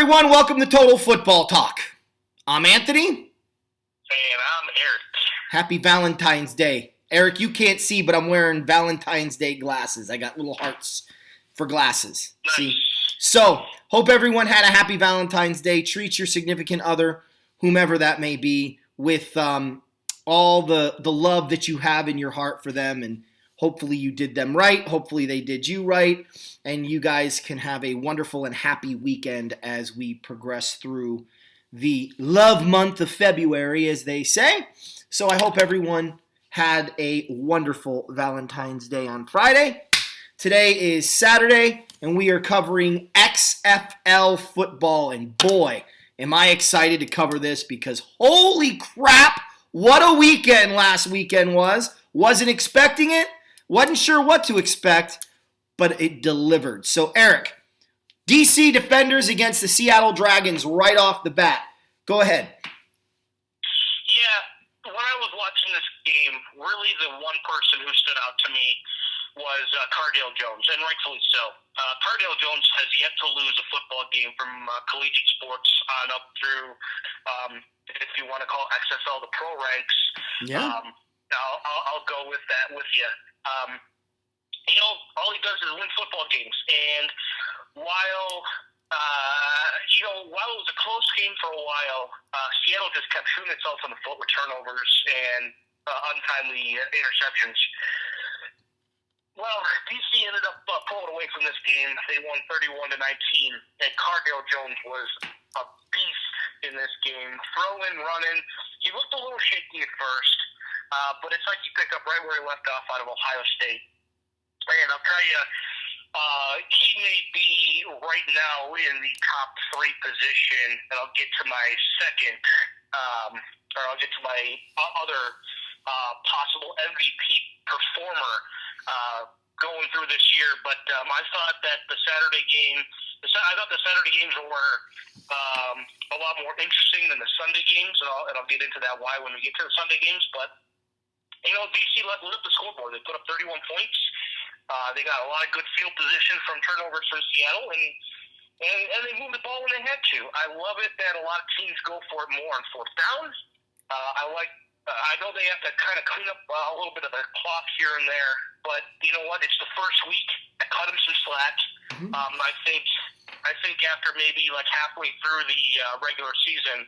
Everyone, welcome to Total Football Talk. I'm Anthony. And I'm Eric. Happy Valentine's Day. Eric, you can't see, but I'm wearing Valentine's Day glasses. I got little hearts for glasses. Nice. See? So, hope everyone had a happy Valentine's Day. Treat your significant other, whomever that may be, with all the love that you have in your heart for them, and hopefully you did them right. Hopefully they did you right. And you guys can have a wonderful and happy weekend as we progress through the love month of February, as they say. So I hope everyone had a wonderful Valentine's Day on Friday. Today is Saturday, and we are covering XFL football. And boy, am I excited to cover this because holy crap, what a weekend last weekend was. Wasn't expecting it. Wasn't sure what to expect, but it delivered. So, Eric, DC Defenders against the Seattle Dragons right off the bat. Go ahead. Yeah, when I was watching this game, really the one person who stood out to me was Cardale Jones, and rightfully so. Cardale Jones has yet to lose a football game from collegiate sports on up through, if you want to call XFL the pro ranks. Yeah. I'll go with that with you. All he does is win football games. And while it was a close game for a while, Seattle just kept shooting itself in the foot with turnovers and untimely interceptions. Well, DC ended up pulling away from this game. They won 31-19, and Cardale Jones was a beast in this game, throwing, running. He looked a little shaky at first. But it's like he picked up right where he left off out of Ohio State. And I'll tell you, he may be right now in the top 3 position, and I'll get to my second, or I'll get to my other possible MVP performer going through this year. But I thought that the Saturday games were a lot more interesting than the Sunday games, and I'll get into that why when we get to the Sunday games. But DC lit up the scoreboard. They put up 31 points. They got a lot of good field position from turnovers from Seattle, and they moved the ball when they had to. I love it that a lot of teams go for it more on fourth down. I know they have to kind of clean up a little bit of the clock here and there, but you know what? It's the first week. I cut them some slack. Mm-hmm. I think after maybe like halfway through the regular season,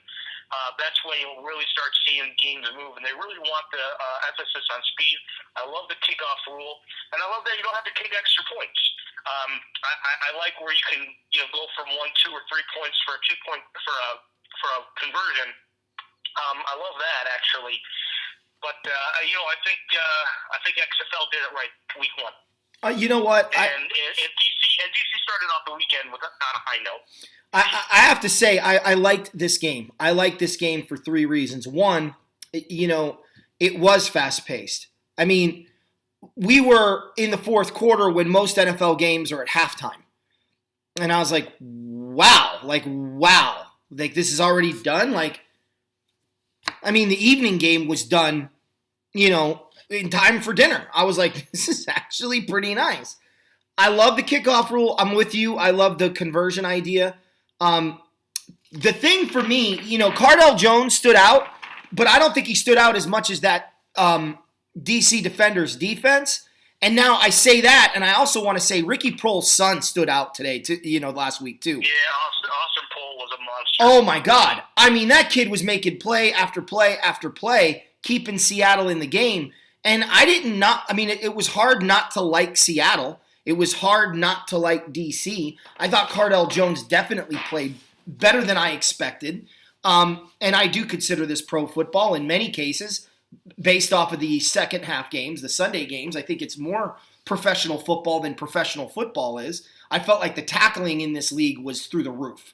that's when you'll really start seeing games move, and they really want the emphasis on speed. I love the kickoff rule, and I love that you don't have to kick extra points. I like where you can go from 1, 2, or 3 points for a conversion. I love that actually, but I think XFL did it right week 1. You know what? And DC started off the weekend on a high note. I have to say, I liked this game. I liked this game for 3 reasons. One, it was fast-paced. I mean, we were in the fourth quarter when most NFL games are at halftime. And I was like, wow. Like, this is already done? Like, I mean, the evening game was done, in time for dinner. I was like, this is actually pretty nice. I love the kickoff rule. I'm with you. I love the conversion idea. The thing for me, Cardale Jones stood out, but I don't think he stood out as much as that DC Defenders defense. And now I say that, and I also want to say Ricky Proehl's son stood out today, last week too. Yeah, Austin Proehl was a monster. Oh my God. I mean, that kid was making play after play after play, keeping Seattle in the game. And it was hard not to like Seattle. It was hard not to like DC. I thought Cardale Jones definitely played better than I expected. And I do consider this pro football in many cases, based off of the second half games, the Sunday games. I think it's more professional football than professional football is. I felt like the tackling in this league was through the roof.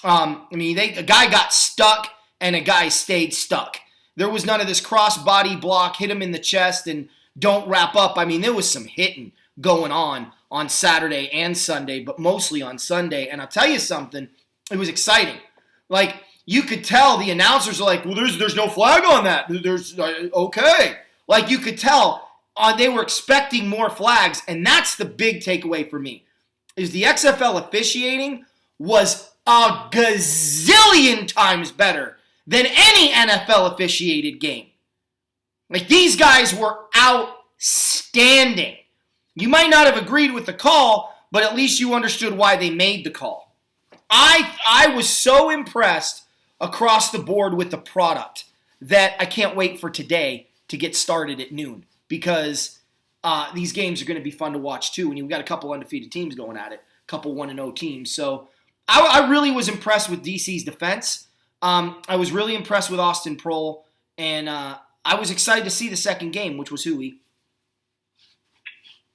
A guy got stuck and a guy stayed stuck. There was none of this cross-body block, hit him in the chest, and don't wrap up. I mean, there was some hitting going on Saturday and Sunday, but mostly on Sunday. And I'll tell you something, it was exciting. Like, you could tell the announcers are like, well, there's no flag on that. There's okay. Like, you could tell they were expecting more flags, and that's the big takeaway for me, is the XFL officiating was a gazillion times better than any NFL officiated game. Like, these guys were outstanding. You might not have agreed with the call, but at least you understood why they made the call. I was so impressed across the board with the product that I can't wait for today to get started at noon, because these games are going to be fun to watch too. And you've got a couple undefeated teams going at it, a couple 1-0 teams. So I really was impressed with DC's defense. I was really impressed with Austin Prohl, and I was excited to see the second game, which was Huey.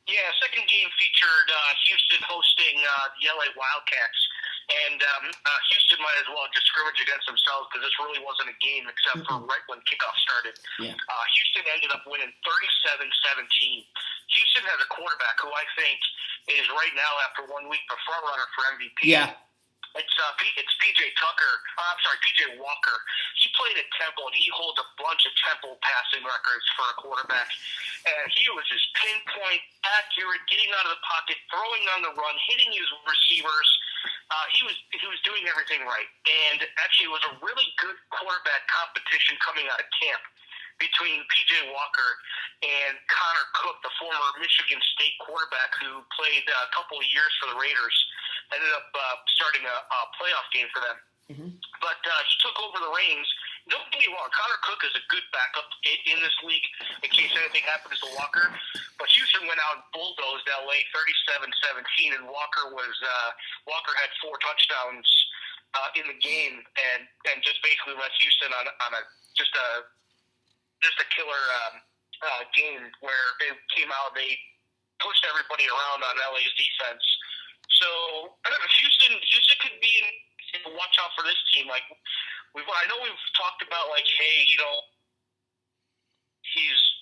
Yeah, second game featured Houston hosting the LA Wildcats. And Houston might as well just scrimmage against themselves, because this really wasn't a game except for right when kickoff started. Yeah. Houston ended up winning 37-17. Houston has a quarterback who I think is right now, after 1 week, the front runner for MVP. Yeah. It's PJ Walker. He played at Temple, and he holds a bunch of Temple passing records for a quarterback. And he was just pinpoint accurate, getting out of the pocket, throwing on the run, hitting his receivers. He was doing everything right. And actually, it was a really good quarterback competition coming out of camp between PJ Walker and Connor Cook, the former Michigan State quarterback who played a couple of years for the Raiders. Ended up starting a playoff game for them. Mm-hmm. But he took over the reins. Don't get me wrong, Connor Cook is a good backup in this league in case anything happens to Walker. But Houston went out and bulldozed LA 37-17, and Walker had 4 touchdowns in the game, and just basically left Houston on a killer game where they came out, they pushed everybody around on LA's defense. So Houston could be in watch out for this team. Like, I know we've talked about, like, hey, he's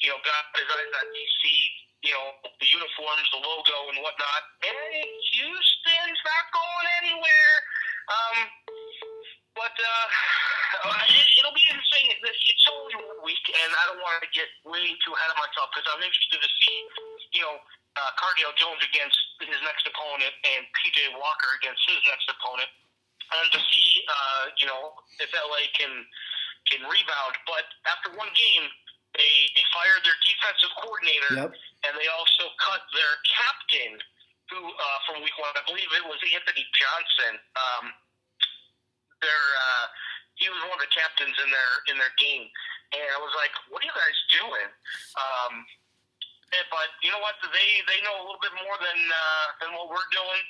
got his eyes on DC, the uniforms, the logo, and whatnot. And Houston's not going anywhere. But it'll be interesting. It's only 1 week, and I don't want to get way too ahead of myself, because I'm interested to see, Cardale Jones against his next opponent and PJ Walker against his next opponent, and to see, if LA can rebound. But after one game, they fired their defensive coordinator, yep, and they also cut their captain, who from week 1, I believe it was Anthony Johnson. He was one of the captains in their game, and I was like, "What are you guys doing?" But you know what? They know a little bit more than what we're doing.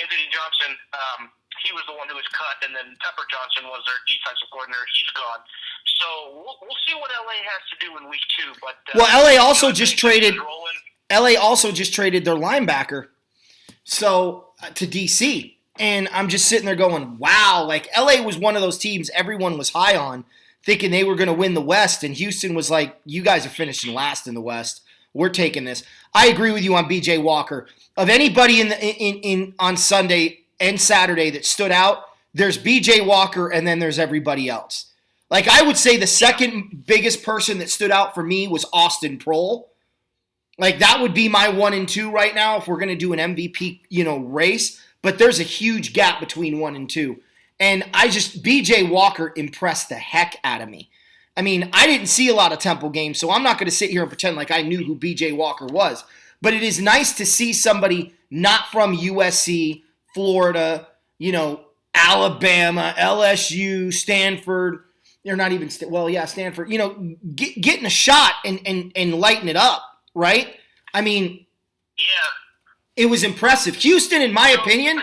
Anthony Johnson, he was the one who was cut, and then Pepper Johnson was their defensive coordinator. He's gone. So we'll see what LA has to do in week 2. But LA also just traded. LA also just traded their linebacker, to DC, and I'm just sitting there going, "Wow!" Like, LA was one of those teams everyone was high on, thinking they were going to win the West, and Houston was like, "You guys are finishing last in the West. We're taking this." I agree with you on BJ Walker. Of anybody in on Sunday and Saturday that stood out, there's BJ Walker, and then there's everybody else. Like, I would say the second biggest person that stood out for me was Austin Prohl. Like, that would be my 1 and 2 right now if we're going to do an MVP, race. But there's a huge gap between 1 and 2. And BJ Walker impressed the heck out of me. I mean, I didn't see a lot of Temple games, so I'm not going to sit here and pretend like I knew who B.J. Walker was. But it is nice to see somebody not from USC, Florida, Alabama, LSU, Stanford. They're not even Stanford. Getting a shot and lighting it up, right? I mean, yeah, it was impressive. Houston, in my opinion,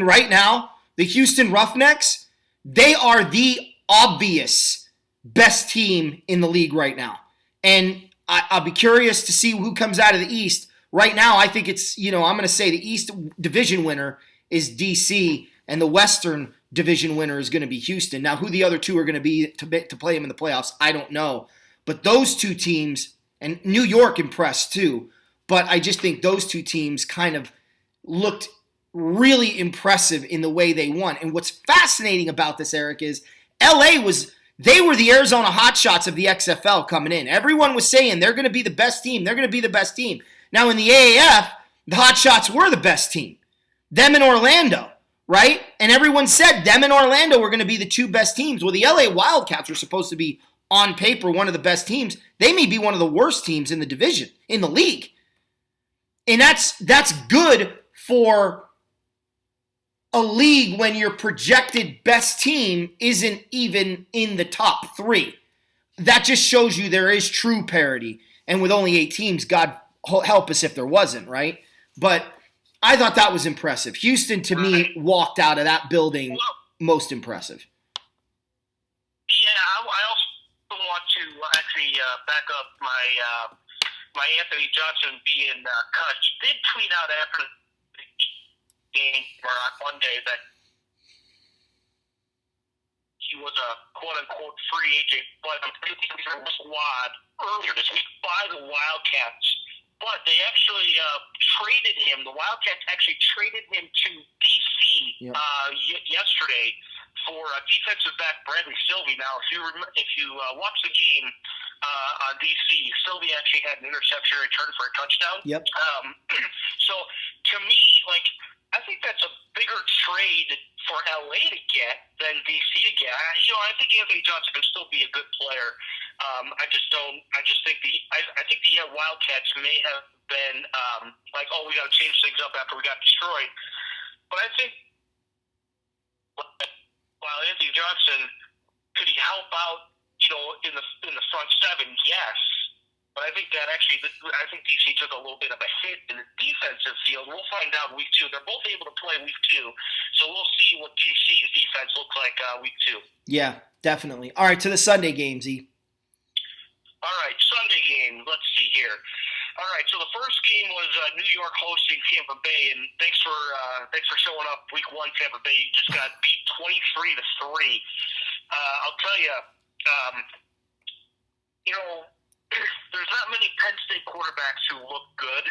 right now, the Houston Roughnecks, they are the obvious best team in the league right now. And I'll be curious to see who comes out of the East. Right now, I think it's, I'm going to say the East division winner is DC, and the Western division winner is going to be Houston. Now, who the other two are going to be to play them in the playoffs, I don't know. But those two teams, and New York impressed too, but I just think those two teams kind of looked really impressive in the way they won. And what's fascinating about this, Eric, is they were the Arizona Hotshots of the XFL coming in. Everyone was saying they're going to be the best team. They're going to be the best team. Now in the AAF, the Hotshots were the best team. Them in Orlando right? And everyone said them and Orlando were going to be the two best teams. Well, the LA Wildcats were supposed to be, on paper, one of the best teams. They may be one of the worst teams in the division, in the league. And that's good for a league when your projected best team isn't even in the top 3. That just shows you there is true parity. And with only 8 teams, God help us if there wasn't, right? But I thought that was impressive. Houston, to me, walked out of that building most impressive. Yeah, I also want to actually back up my Anthony Johnson being cut. He did tweet out after the game or on Monday that he was a quote-unquote free agent, but I'm pretty sure was squad earlier this week by the Wildcats. But they actually traded him. The Wildcats actually traded him to D.C. Yesterday for defensive back Bradley Sylvie. Now, if you watch the game on D.C., Sylvie actually had an interception return for a touchdown. Yep. So to me, I think that's a bigger trade for LA to get than DC to get. I think Anthony Johnson can still be a good player. I think the Wildcats may have been we got to change things up after we got destroyed. But I think while Anthony Johnson, could he help out, in the front 7? Yes. But I think DC took a little bit of a hit in the defensive field. We'll find out week 2. They're both able to play week 2, so we'll see what DC's defense looks like week 2. Yeah, definitely. All right, to the Sunday game, Z. All right, Sunday game. Let's see here. All right, so the first game was New York hosting Tampa Bay, and thanks for showing up week 1, Tampa Bay. You just got beat 23-3. I'll tell you, there's not many Penn State quarterbacks who look good,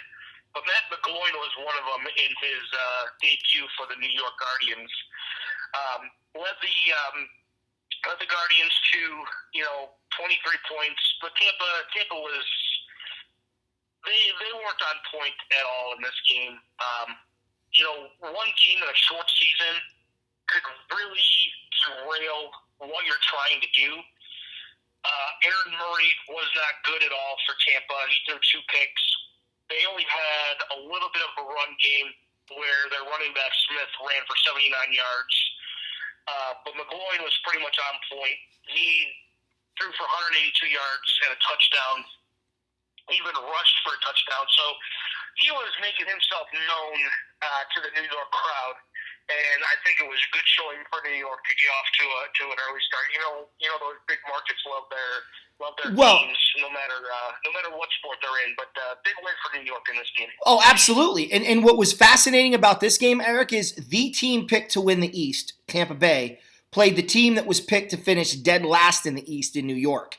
but Matt McGloin was one of them in his debut for the New York Guardians. Led the Guardians to 23 points, but Tampa was they weren't on point at all in this game. One game in a short season could really derail what you're trying to do. Aaron Murray was not good at all for Tampa. He threw 2 picks. They only had a little bit of a run game where their running back Smith ran for 79 yards. But McGloin was pretty much on point. He threw for 182 yards and a touchdown, even rushed for a touchdown. So he was making himself known to the New York crowd. And I think it was a good showing for New York to get off to an early start. Those big markets love their teams, no matter what sport they're in. But big win for New York in this game. Oh, absolutely. And what was fascinating about this game, Eric, is the team picked to win the East, Tampa Bay, played the team that was picked to finish dead last in the East in New York.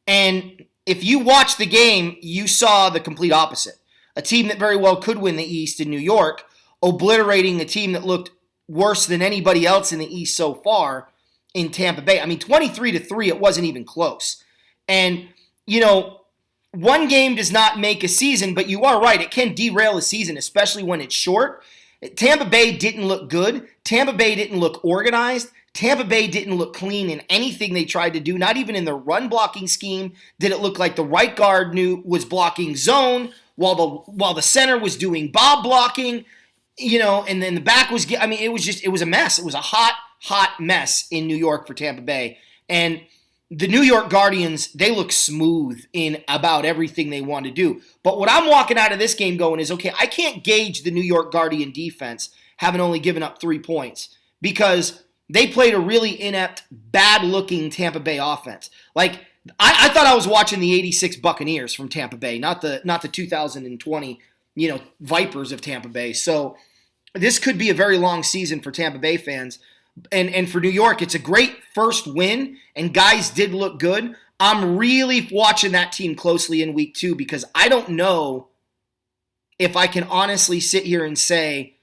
And if you watch the game, you saw the complete opposite. A team that very well could win the East in New York, obliterating a team that looked worse than anybody else in the East so far in Tampa Bay. I mean, 23-3, it wasn't even close. And, one game does not make a season, but you are right. It can derail a season, especially when it's short. Tampa Bay didn't look good. Tampa Bay didn't look organized. Tampa Bay didn't look clean in anything they tried to do, not even in their run blocking scheme. Did it look like the right guard was blocking zone while the center was doing bob blocking? And then the back was, it was a mess. It was a hot mess in New York for Tampa Bay. And the New York Guardians, they look smooth in about everything they want to do. But what I'm walking out of this game going is, okay, I can't gauge the New York Guardian defense having only given up 3 points because they played a really inept, bad-looking Tampa Bay offense. I thought I was watching the 86 Buccaneers from Tampa Bay, not the 2020, Vipers of Tampa Bay. So this could be a very long season for Tampa Bay fans. And for New York, it's a great first win, and guys did look good. I'm really watching that team closely in week 2 because I don't know if I can honestly sit here and say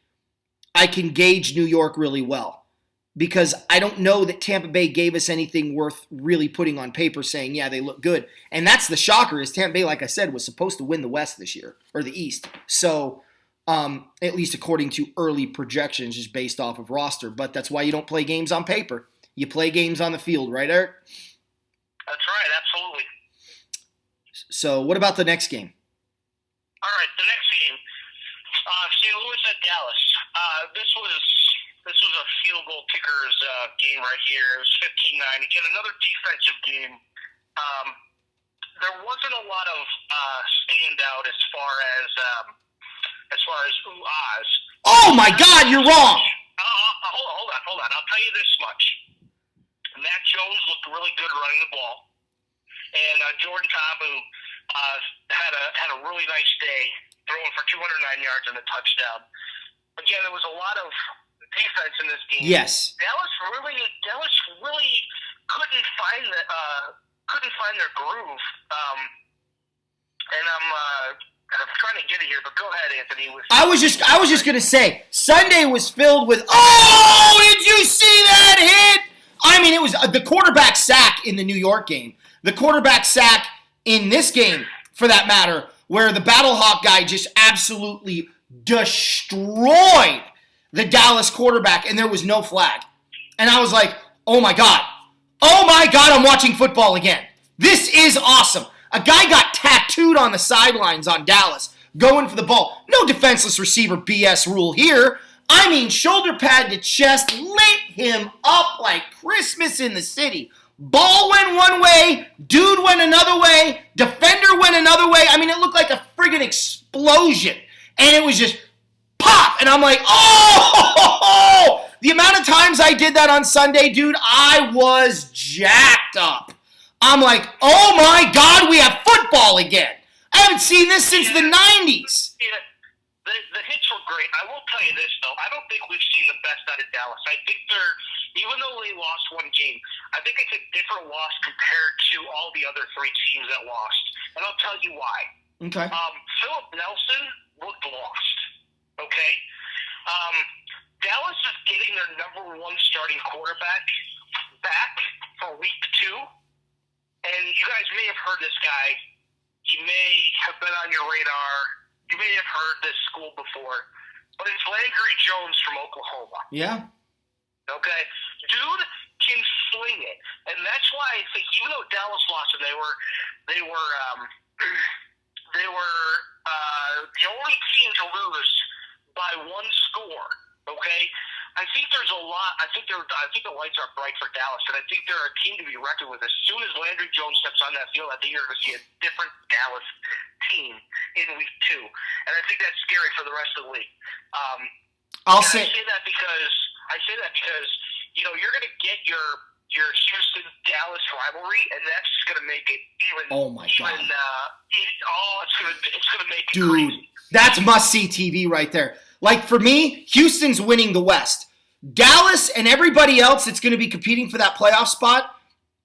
I can gauge New York really well because I don't know that Tampa Bay gave us anything worth really putting on paper saying, yeah, they look good. And that's the shocker is Tampa Bay, like I said, was supposed to win the West this year, or the East. So at least according to early projections, just based off of roster. But that's why you don't play games on paper. You play games on the field, right, Eric? That's right, absolutely. So what about the next game? All right, the next game, St. Louis at Dallas. This was a field goal kicker's game right here. It was 15-9. Again, another defensive game. There wasn't a lot of standout as far as ooh-ahs. Oh my God, you're wrong. Hold on. I'll tell you this much. Matt Jones looked really good running the ball, and Jordan Tabu had a really nice day, throwing for 209 yards and a touchdown. Again, there was a lot of defense in this game. Yes. Dallas really couldn't find their groove. And I'm trying to get it here, but go ahead, Anthony. I was just gonna say Sunday was filled with. Oh, did you see that hit? I mean, it was the quarterback sack in the New York game, the quarterback sack in this game, for that matter, where the Battlehawk guy just absolutely destroyed the Dallas quarterback, and there was no flag. And I was like, oh my God, I'm watching football again. This is awesome. A guy got tattooed on the sidelines on Dallas, going for the ball. No defenseless receiver BS rule here. I mean, shoulder pad to chest, lit him up like Christmas in the city. Ball went one way, dude went another way, defender went another way. I mean, it looked like a friggin' explosion. And it was just pop. And I'm like, oh! The amount of times I did that on Sunday, dude, I was jacked up. I'm like, oh my God, we have football again. I haven't seen this since the 90s. Yeah, the hits were great. I will tell you this, though. I don't think we've seen the best out of Dallas. I think even though they lost one game, I think it's a different loss compared to all the other three teams that lost. And I'll tell you why. Okay. Philip Nelson looked lost. Okay? Dallas is getting their number one starting quarterback back for week 2. And you guys may have heard this guy. He may have been on your radar. You may have heard this school before. But it's Landry Jones from Oklahoma. Yeah. Okay? Dude can sling it. And that's why I think even though Dallas lost and they were the only team to lose by one score. Okay? I think there's a lot. I think the lights are bright for Dallas, and I think they're a team to be reckoned with. As soon as Landry Jones steps on that field, I think you're going to see a different Dallas team in week 2, and I think that's scary for the rest of the league. I say that because you're going to get your Houston Dallas rivalry, and that's just going to make it even. Oh my God! It's going to make it dude, crazy. That's must see TV right there. Like for me, Houston's winning the West. Dallas and everybody else that's going to be competing for that playoff spot,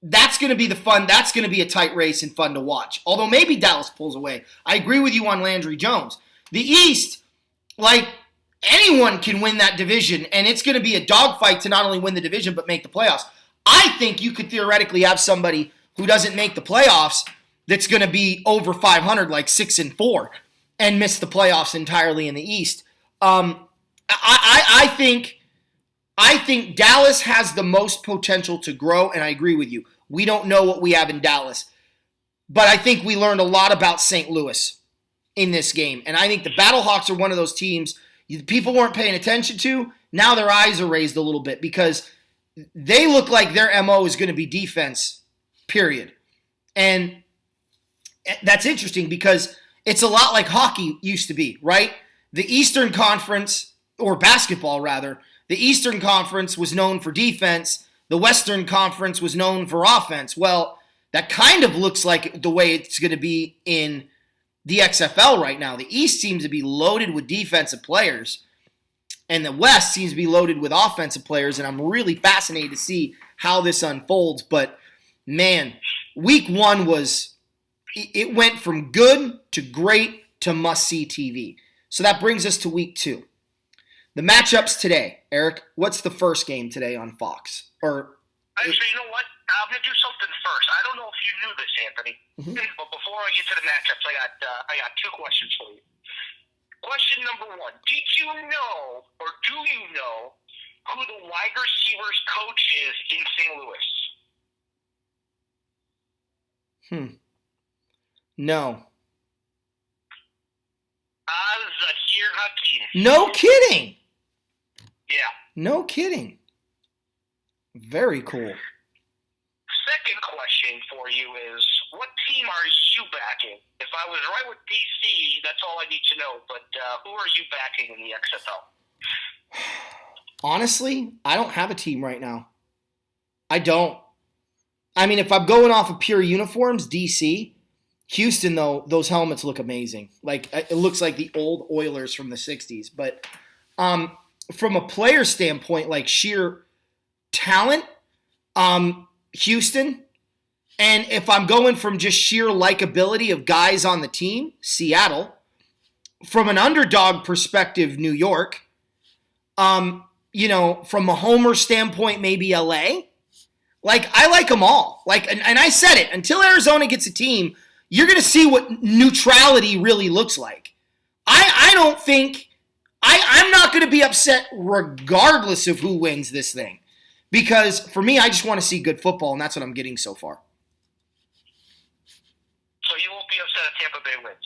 that's going to be the fun. That's going to be a tight race and fun to watch. Although maybe Dallas pulls away. I agree with you on Landry Jones. The East, like anyone can win that division, and it's going to be a dogfight to not only win the division but make the playoffs. I think you could theoretically have somebody who doesn't make the playoffs that's going to be over 500, like 6-4, and miss the playoffs entirely in the East. I think Dallas has the most potential to grow, and I agree with you. We don't know what we have in Dallas. But I think we learned a lot about St. Louis in this game. And I think the Battlehawks are one of those teams people weren't paying attention to. Now their eyes are raised a little bit because they look like their MO is going to be defense, period. And that's interesting because it's a lot like hockey used to be, right? The Eastern Conference, or basketball rather, the Eastern Conference was known for defense. The Western Conference was known for offense. Well, that kind of looks like the way it's going to be in the XFL right now. The East seems to be loaded with defensive players, and the West seems to be loaded with offensive players, and I'm really fascinated to see how this unfolds. But, man, week 1 it went from good to great to must-see TV. So that brings us to week 2. The matchups today, Eric. What's the first game today on Fox? Actually, you know what? I'm going to do something first. I don't know if you knew this, Anthony, but before I get to the matchups, I got 2 questions for you. Question number 1. Did you know, or do you know, who the wide receivers coach is in St. Louis? No. Zahir Hakim. No kidding. Yeah. No kidding. Very cool. Second question for you is, what team are you backing? If I was right with DC, that's all I need to know. But who are you backing in the XFL? Honestly, I don't have a team right now. I don't. I mean, if I'm going off of pure uniforms, DC. Houston, though, those helmets look amazing. Like, it looks like the old Oilers from the 60s. But from a player standpoint, like sheer talent, Houston. And if I'm going from just sheer likability of guys on the team, Seattle. From an underdog perspective, New York. From a homer standpoint, maybe LA. Like, I like them all. Like, and I said it, until Arizona gets a team, you're going to see what neutrality really looks like. I don't think, I'm not going to be upset regardless of who wins this thing. Because for me, I just want to see good football, and that's what I'm getting so far. So you won't be upset if Tampa Bay wins?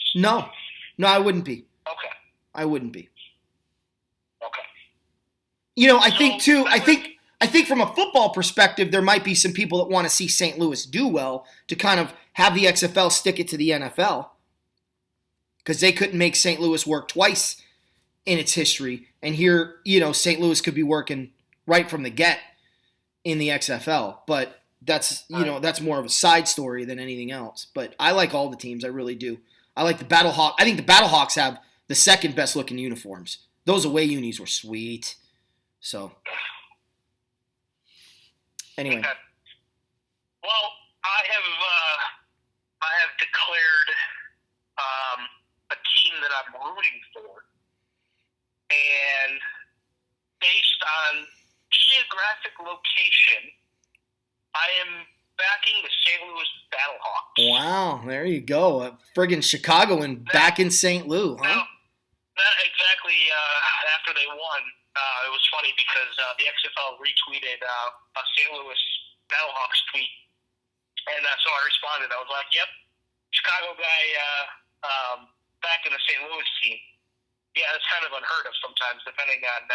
No, I wouldn't be. Okay. I wouldn't be. Okay. I think from a football perspective, there might be some people that want to see St. Louis do well to kind of have the XFL stick it to the NFL. Because they couldn't make St. Louis work twice in its history. And here, St. Louis could be working right from the get in the XFL. But that's more of a side story than anything else. But I like all the teams, I really do. I like the Battlehawks. I think the Battlehawks have the second best looking uniforms. Those away unis were sweet. So, anyway. Okay. Well, I have declared a team that I'm rooting for, and based on geographic location, I am backing the St. Louis Battlehawks. Wow, there you go. A friggin' Chicagoan back in St. Louis, huh? That exactly after they won. It was funny because the XFL retweeted a St. Louis Battlehawks tweet, and so I responded. I was like, "Yep, Chicago guy back in the St. Louis team." Yeah, it's kind of unheard of sometimes, depending on,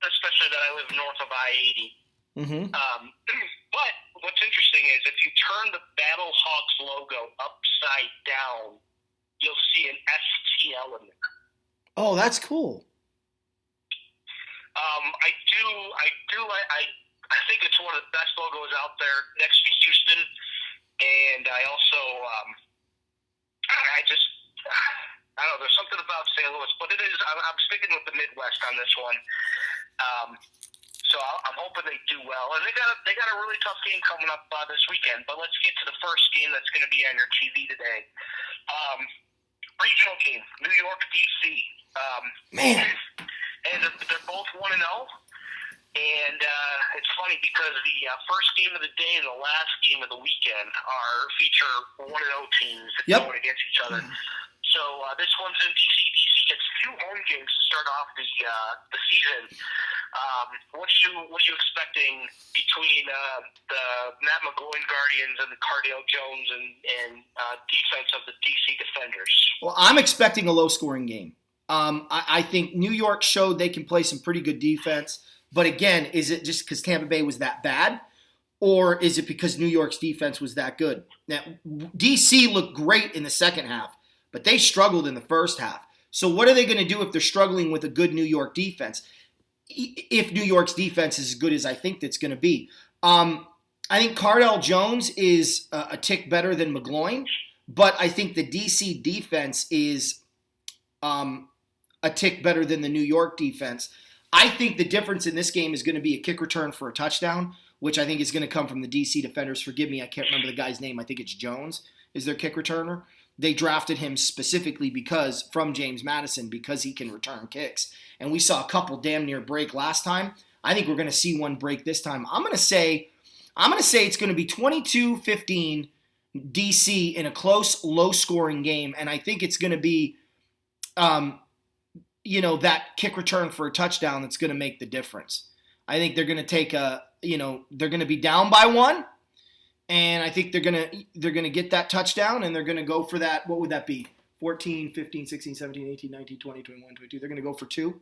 especially that I live north of I-80. Mm-hmm. But what's interesting is if you turn the Battlehawks logo upside down, you'll see an STL in there. Oh, that's cool. I think it's one of the best logos out there next to Houston, and I also, I don't know, there's something about St. Louis, but it is, I'm sticking with the Midwest on this one. So I'm hoping they do well, and they got a really tough game coming up this weekend. But let's get to the first game that's going to be on your TV today. Regional game, New York, DC. Man. And they're both 1-0. And it's funny because the first game of the day and the last game of the weekend feature 1-0 teams going against each other. So this one's in DC. DC gets 2 home games to start off the season. What are you expecting between the Matt McGloin Guardians and the Cardale Jones and defense of the DC Defenders? Well, I'm expecting a low-scoring game. I think New York showed they can play some pretty good defense. But again, is it just because Tampa Bay was that bad? Or is it because New York's defense was that good? Now, DC looked great in the second half, but they struggled in the first half. So what are they going to do if they're struggling with a good New York defense? If New York's defense is as good as I think it's going to be. I think Cardale Jones is a tick better than McGloin, but I think the DC defense is a tick better than the New York defense. I think the difference in this game is going to be a kick return for a touchdown, which I think is going to come from the DC Defenders. Forgive me, I can't remember the guy's name. I think it's Jones is their kick returner. They drafted him specifically from James Madison because he can return kicks. And we saw a couple damn near break last time. I think we're going to see one break this time. I'm going to say it's going to be 22-15 DC in a close, low-scoring game. And I think it's going to be that kick return for a touchdown that's going to make the difference. I think they're going to take they're going to be down by one, and I think they're going to get that touchdown, and they're going to go for that. What would that be? 14, 15, 16, 17, 18, 19, 20, 21, 22. They're going to go for 2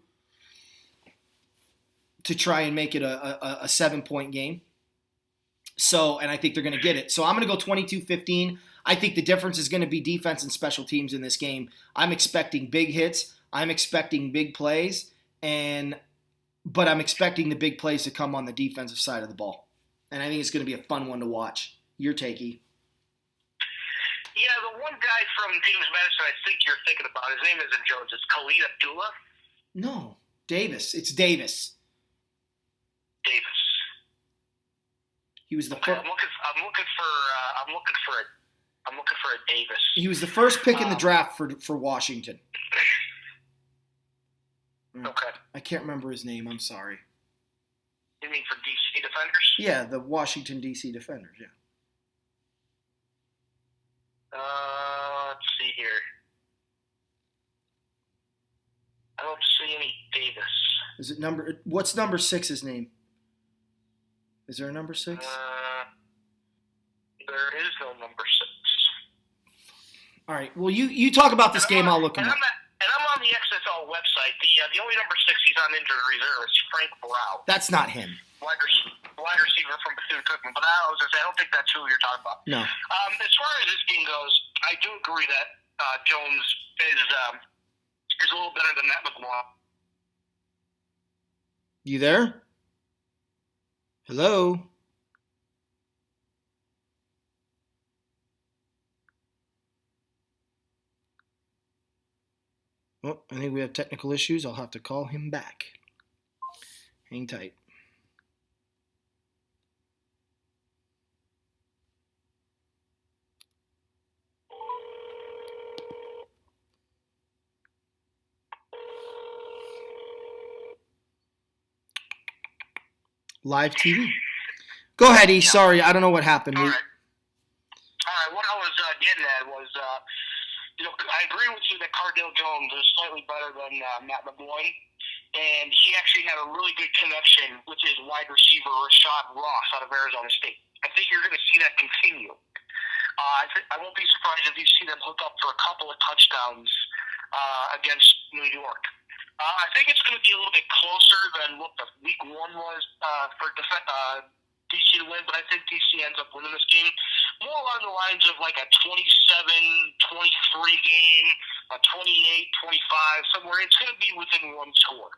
to try and make it a 7-point game. So, and I think they're going to get it. So I'm going to go 22-15. I think the difference is going to be defense and special teams in this game. I'm expecting big hits. I'm expecting big plays, but I'm expecting the big plays to come on the defensive side of the ball. And I think it's going to be a fun one to watch. Your takey. Yeah, the one guy from James Madison I think you're thinking about, his name isn't Jones. It's Khalid Abdullah. No, Davis. It's Davis. He was the first. I'm looking for a Davis. He was the first pick in the draft for Washington. Okay. I can't remember his name. I'm sorry. You mean for DC Defenders? Yeah, the Washington DC Defenders. Yeah. Let's see here. I don't see any Davis. Is it what's number 6's name? Is there a number 6? There is no number 6. All right. Well, you talk about this game. I'll look him up. And I'm on the XFL website. The only number 6 he's on injured reserve is Frank Brow. That's not him. Wide receiver from Bethune-Cookman. But I don't think that's who you're talking about. No. As far as this game goes, I do agree that Jones is a little better than Matt McLaughlin. You there? Hello? Well, I think we have technical issues. I'll have to call him back. Hang tight. Live TV. Go ahead, E. Sorry, I don't know what happened. All right. What I was getting at was, I agree with you that Cardale Jones is slightly better than Matt McGloin, and he actually had a really good connection with his wide receiver, Rashad Ross, out of Arizona State. I think you're going to see that continue. I won't be surprised if you see them hook up for a couple of touchdowns against New York. I think it's going to be a little bit closer than what the week 1 was for DC to win, but I think DC ends up winning this game more along the lines of like a 27-23 game, a 28-25, somewhere. It's going to be within one score.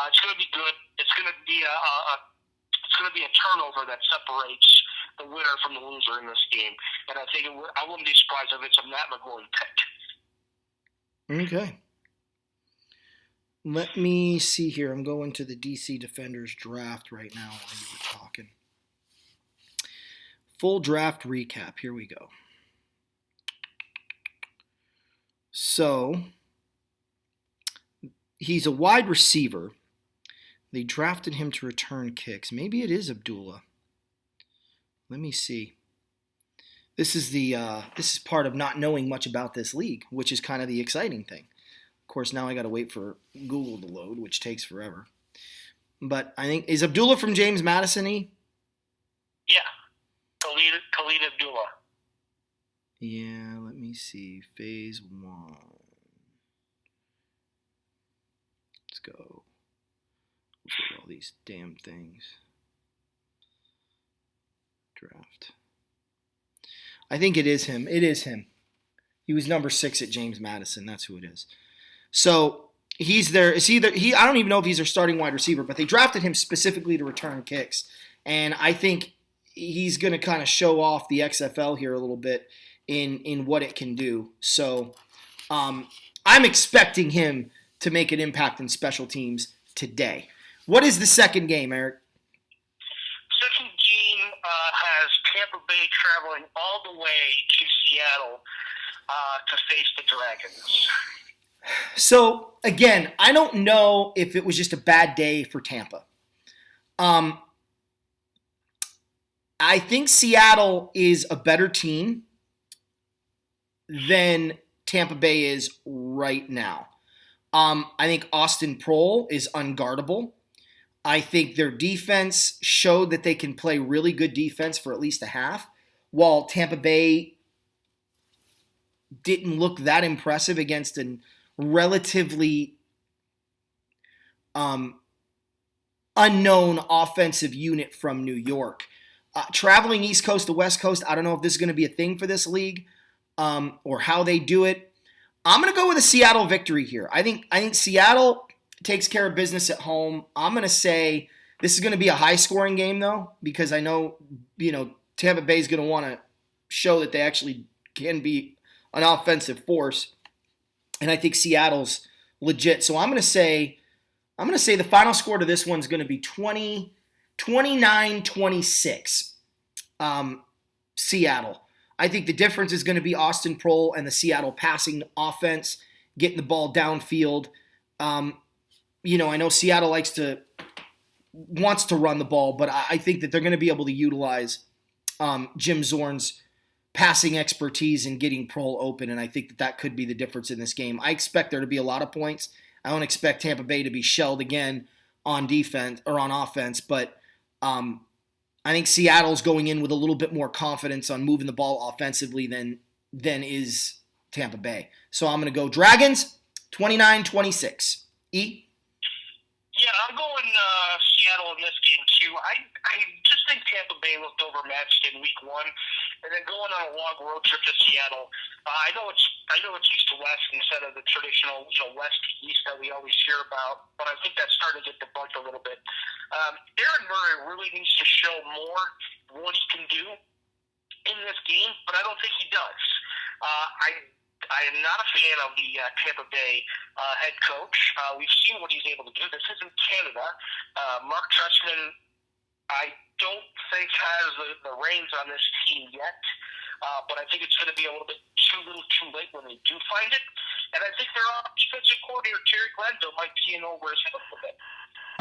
It's going to be good. It's going to be a turnover that separates the winner from the loser in this game, and I think I wouldn't be surprised if it's a Matt McGloin pick. Okay. Let me see here. I'm going to the DC Defenders draft right now while you were talking. Full draft recap. Here we go. So, he's a wide receiver. They drafted him to return kicks. Maybe it is Abdullah. Let me see. This is part of not knowing much about this league, which is kind of the exciting thing. Of course, now I got to wait for Google to load, which takes forever. But I think, is Abdullah from James Madison? Yeah. Khalid Abdullah. Yeah, let me see. Phase 1. Let's go. Look at all these damn things. Draft. I think it is him. It is him. He was number 6 at James Madison. That's who it is. So he's there. I don't even know if he's their starting wide receiver, but they drafted him specifically to return kicks. And I think he's going to kind of show off the XFL here a little bit in what it can do. So I'm expecting him to make an impact in special teams today. What is the second game, Eric? Second game has Tampa Bay traveling all the way to Seattle to face the Dragons. So, again, I don't know if it was just a bad day for Tampa. I think Seattle is a better team than Tampa Bay is right now. I think Austin Prohl is unguardable. I think their defense showed that they can play really good defense for at least a half, while Tampa Bay didn't look that impressive against a relatively unknown offensive unit from New York. Traveling East Coast to West Coast, I don't know if this is going to be a thing for this league or how they do it. I'm going to go with a Seattle victory here. I think Seattle takes care of business at home. I'm going to say this is going to be a high-scoring game, though, because I know, Tampa Bay is going to want to show that they actually can be an offensive force, and I think Seattle's legit. So I'm going to say the final score to this one is going to be 29-26. Seattle. I think the difference is going to be Austin Prohl and the Seattle passing offense, getting the ball downfield. I know Seattle wants to run the ball, but I think that they're going to be able to utilize Jim Zorn's passing expertise in getting Prohl open, and I think that could be the difference in this game. I expect there to be a lot of points. I don't expect Tampa Bay to be shelled again on defense or on offense, but I think Seattle's going in with a little bit more confidence on moving the ball offensively than is Tampa Bay. So I'm going to go Dragons, 29-26. E? Yeah, I'm going Seattle in this game too. I just think Tampa Bay looked overmatched in Week 1, and then going on a long road trip to Seattle. I know it's east to west instead of the traditional west to east that we always hear about, but I think that's starting to get debunked a little bit. Aaron Murray really needs to show more what he can do in this game, but I don't think he does. I am not a fan of the Tampa Bay head coach. We've seen what he's able to do. This isn't Canada. Mark Trestman, I don't think has the reins on this team yet, but I think it's going to be a little bit too late when they do find it. And I think their defensive coordinator, Terry Glanville, might be in over his head a little bit.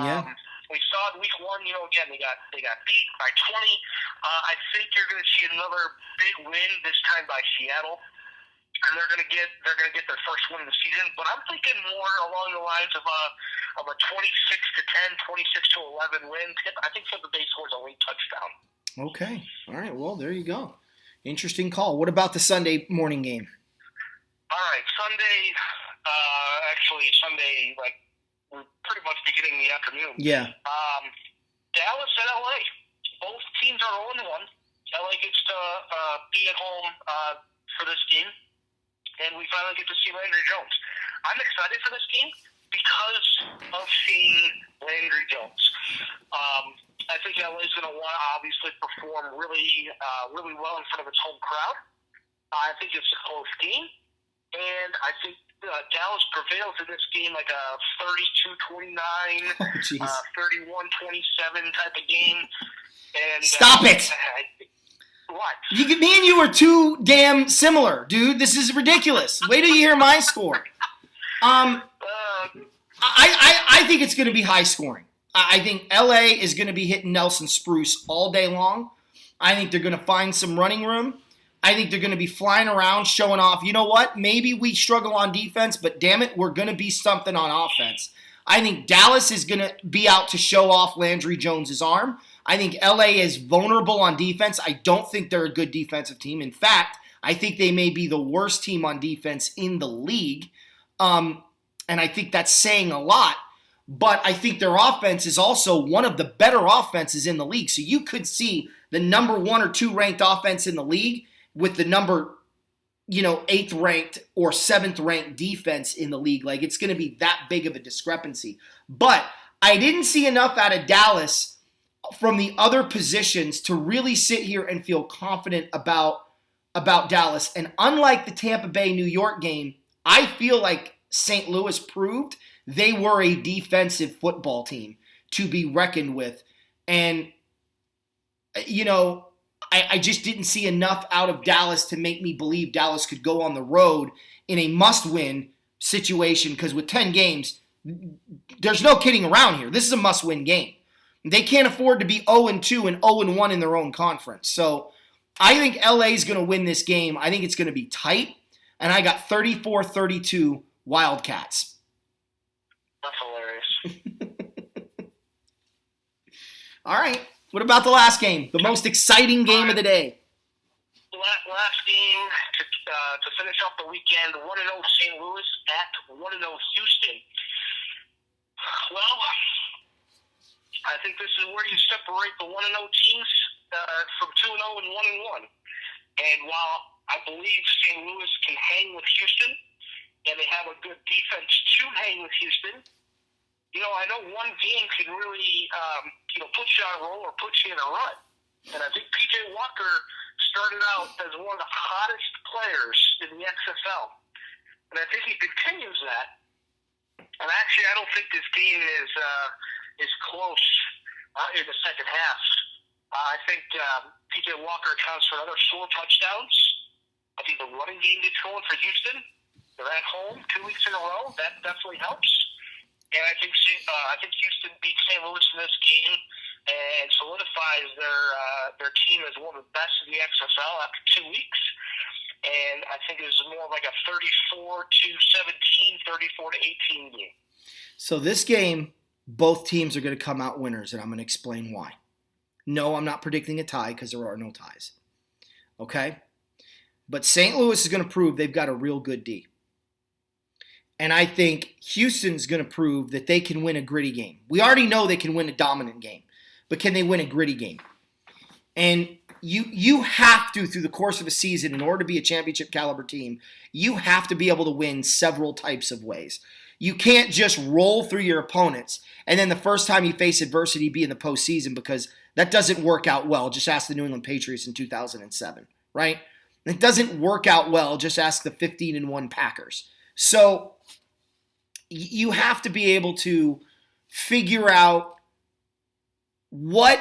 Yeah. We saw in Week 1, again, they got beat by 20. I think you're going to see another big win, this time by Seattle. And they're going to get their first win of the season, but I'm thinking more along the lines of a 26-10, 26-11 win. I think Tampa Bay scores a late touchdown. Okay, all right. Well, there you go. Interesting call. What about the Sunday morning game? All right, Sunday. Like we're pretty much beginning the afternoon. Yeah. Dallas and LA. Both teams are 0-1. LA gets to be at home for this game. And we finally get to see Landry Jones. I'm excited for this game because of seeing Landry Jones. I think LA is going to want to obviously perform really well in front of its home crowd. I think it's a close game. And I think Dallas prevails in this game like a 32-29, 31-27 type of game. And Stop it! What? Me and you are too damn similar, dude. This is ridiculous. Wait till you hear my score. I think it's going to be high scoring. I think LA is going to be hitting Nelson Spruce all day long. I think they're going to find some running room. I think they're going to be flying around, showing off. You know what? Maybe we struggle on defense, but damn it, we're going to be something on offense. I think Dallas is going to be out to show off Landry Jones' arm. I think LA is vulnerable on defense. I don't think they're a good defensive team. In fact, I think they may be the worst team on defense in the league. And I think that's saying a lot. But I think their offense is also one of the better offenses in the league. So you could see the number 1 or 2 ranked offense in the league with the number 8th ranked or 7th ranked defense in the league. Like, it's going to be that big of a discrepancy. But I didn't see enough out of Dallas from the other positions to really sit here and feel confident about Dallas. And unlike the Tampa Bay New York game, I feel like St. Louis proved they were a defensive football team to be reckoned with. And, I just didn't see enough out of Dallas to make me believe Dallas could go on the road in a must-win situation, because with 10 games, there's no kidding around here. This is a must-win game. They can't afford to be 0-2 and 0-1 in their own conference. So I think LA is going to win this game. I think it's going to be tight, and I got 34-32 Wildcats. That's hilarious. All right. What about the last game? The most exciting game of the day. Last game to finish off the weekend, 1-0 St. Louis at 1-0 Houston. Well, I think this is where you separate the 1-0 teams from 2-0 and 1-1. And while I believe St. Louis can hang with Houston, and they have a good defense to hang with Houston, I know one game can really, put you on a roll or put you in a rut. And I think P.J. Walker started out as one of the hottest players in the XFL. And I think he continues that. And actually, I don't think this game is close in the second half. I think P.J. Walker accounts for another 4 touchdowns. I think the running game gets going for Houston. They're at home 2 weeks in a row. That definitely helps. And I think Houston beats St. Louis in this game and solidifies their team as one of the best in the XFL after 2 weeks. And I think it was more like a 34-17, 34-18 game. So this game, both teams are going to come out winners, and I'm going to explain why. No, I'm not predicting a tie because there are no ties. Okay? But St. Louis is going to prove they've got a real good D. And I think Houston's going to prove that they can win a gritty game. We already know they can win a dominant game, but can they win a gritty game? And you have to, through the course of a season, in order to be a championship caliber team, you have to be able to win several types of ways. You can't just roll through your opponents and then the first time you face adversity be in the postseason, because that doesn't work out well. Just ask the New England Patriots in 2007, right? It doesn't work out well. Just ask the 15-1 Packers. So you have to be able to figure out what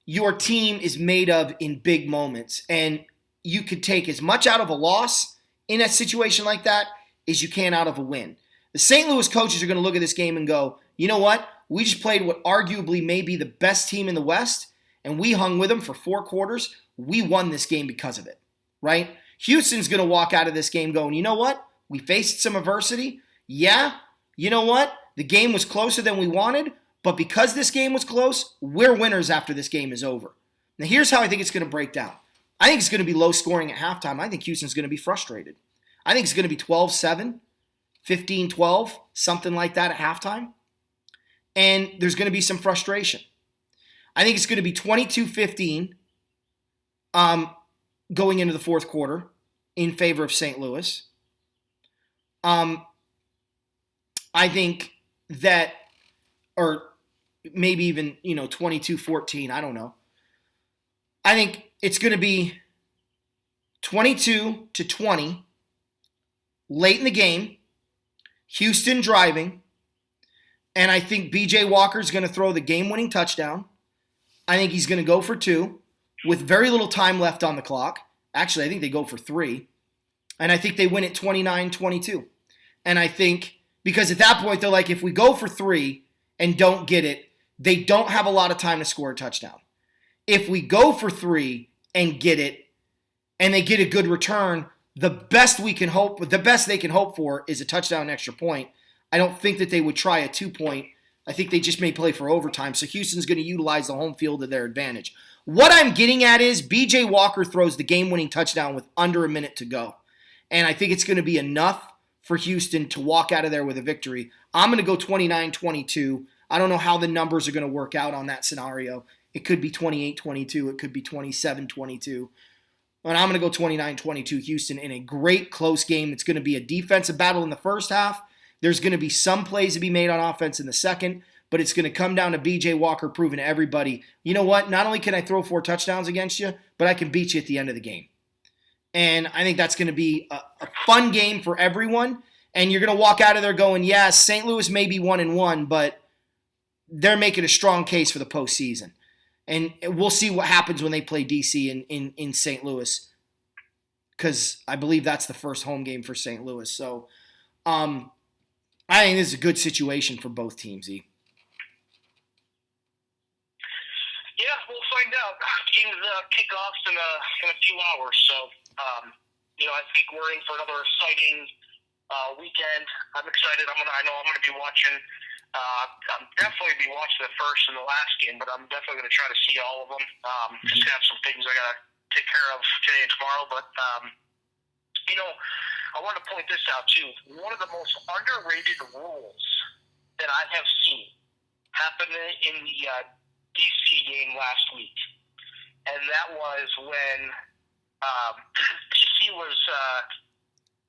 your team is made of in big moments. And you could take as much out of a loss in a situation like that as you can out of a win. The St. Louis coaches are going to look at this game and go, you know what? We just played what arguably may be the best team in the West, and we hung with them for 4 quarters. We won this game because of it, right? Houston's going to walk out of this game going, you know what? We faced some adversity. Yeah, you know what? The game was closer than we wanted, but because this game was close, we're winners after this game is over. Now, here's how I think it's going to break down. I think it's going to be low scoring at halftime. I think Houston's going to be frustrated. I think it's going to be 12-7, 15-12, something like that at halftime. And there's going to be some frustration. I think it's going to be 22-15 going into the fourth quarter in favor of St. Louis. I think that, or maybe even, 22-14, I don't know. I think it's going to be 22-20 late in the game, Houston driving, and I think B.J. Walker's going to throw the game-winning touchdown. I think he's going to go for 2 with very little time left on the clock. Actually, I think they go for 3. And I think they win it 29-22. And I think, because at that point, they're like, if we go for 3 and don't get it, they don't have a lot of time to score a touchdown. If we go for 3 and get it, and they get a good return, the best they can hope for is a touchdown, and extra point. I don't think that they would try a 2-point. I think they just may play for overtime. So Houston's going to utilize the home field to their advantage. What I'm getting at is B.J. Walker throws the game-winning touchdown with under a minute to go. And I think it's going to be enough for Houston to walk out of there with a victory. I'm going to go 29-22. I don't know how the numbers are going to work out on that scenario. It could be 28-22. It could be 27-22. But I'm going to go 29-22 Houston in a great close game. It's going to be a defensive battle in the first half. There's going to be some plays to be made on offense in the second, but it's going to come down to B.J. Walker proving to everybody, you know what, not only can I throw 4 touchdowns against you, but I can beat you at the end of the game. And I think that's going to be a fun game for everyone. And you're going to walk out of there going, yeah, St. Louis may be 1-1, but they're making a strong case for the postseason. And we'll see what happens when they play D.C. in St. Louis, because I believe that's the first home game for St. Louis. So I think this is a good situation for both teams, E. Yeah, we'll find out. Games kick off in a few hours, so I think we're in for another exciting weekend. I'm excited. I know I'm going to be watching I'm definitely be watching the first and the last game, but I'm definitely going to try to see all of them. Just have some things I got to take care of today and tomorrow. But I want to point this out too. One of the most underrated rules that I have seen happen in the DC game last week, and that was when DC was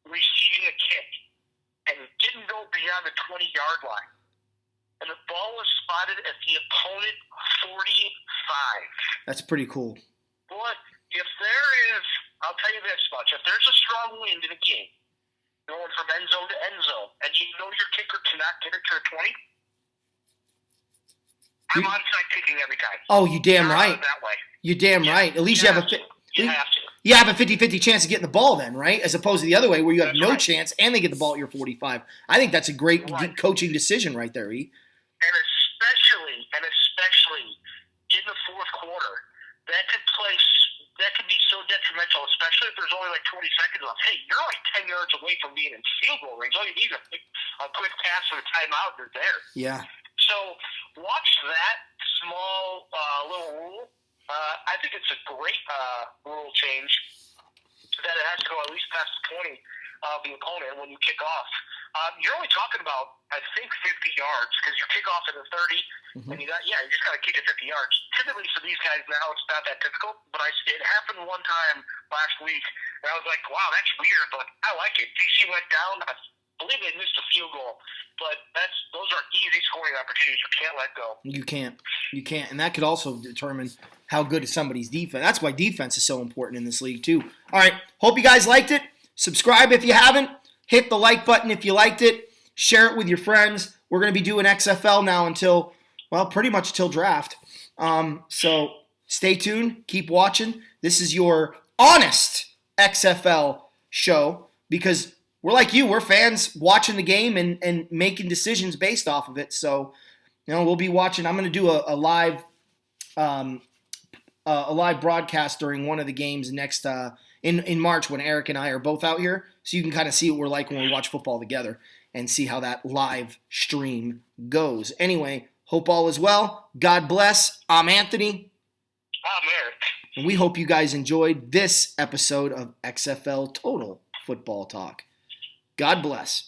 receiving a kick and it didn't go beyond the 20-yard line. And the ball was spotted at the opponent 45. That's pretty cool. But if there is, I'll tell you this much, if there's a strong wind in a game, going from end zone to end zone, and you know your kicker cannot get it to a 20, I'm onside kicking every time. Oh, you damn right. That way. You're damn right. At least you have to. You have a 50-50 chance of getting the ball then, right? As opposed to the other way where you have That's no right. chance and they get the ball at your 45. I think that's a great coaching decision right there, E. And especially in the fourth quarter, that could be so detrimental, especially if there's only like 20 seconds left. Hey, you're like 10 yards away from being in field goal range. All you need is a quick pass or a timeout, you're there. Yeah. So watch that small little rule. I think it's a great rule change that it has to go at least past the 20 of the opponent when you kick off. You're only talking about, I think, 50 yards because you kick off at the 30, and you just got to kick it 50 yards. Typically for these guys now, it's not that difficult, but it happened one time last week, and I was like, wow, that's weird, but I like it. DC went down. I believe they missed a field goal, but those are easy scoring opportunities. You can't let go. You can't, and that could also determine how good is somebody's defense. That's why defense is so important in this league too. All right, hope you guys liked it. Subscribe if you haven't. Hit the like button if you liked it. Share it with your friends. We're going to be doing XFL now until, pretty much till draft. So stay tuned. Keep watching. This is your honest XFL show because we're like you. We're fans watching the game and making decisions based off of it. So, we'll be watching. I'm going to do a live broadcast during one of the games next in March when Eric and I are both out here. So you can kind of see what we're like when we watch football together and see how that live stream goes. Anyway, hope all is well. God bless. I'm Anthony. I'm Eric. And we hope you guys enjoyed this episode of XFL Total Football Talk. God bless.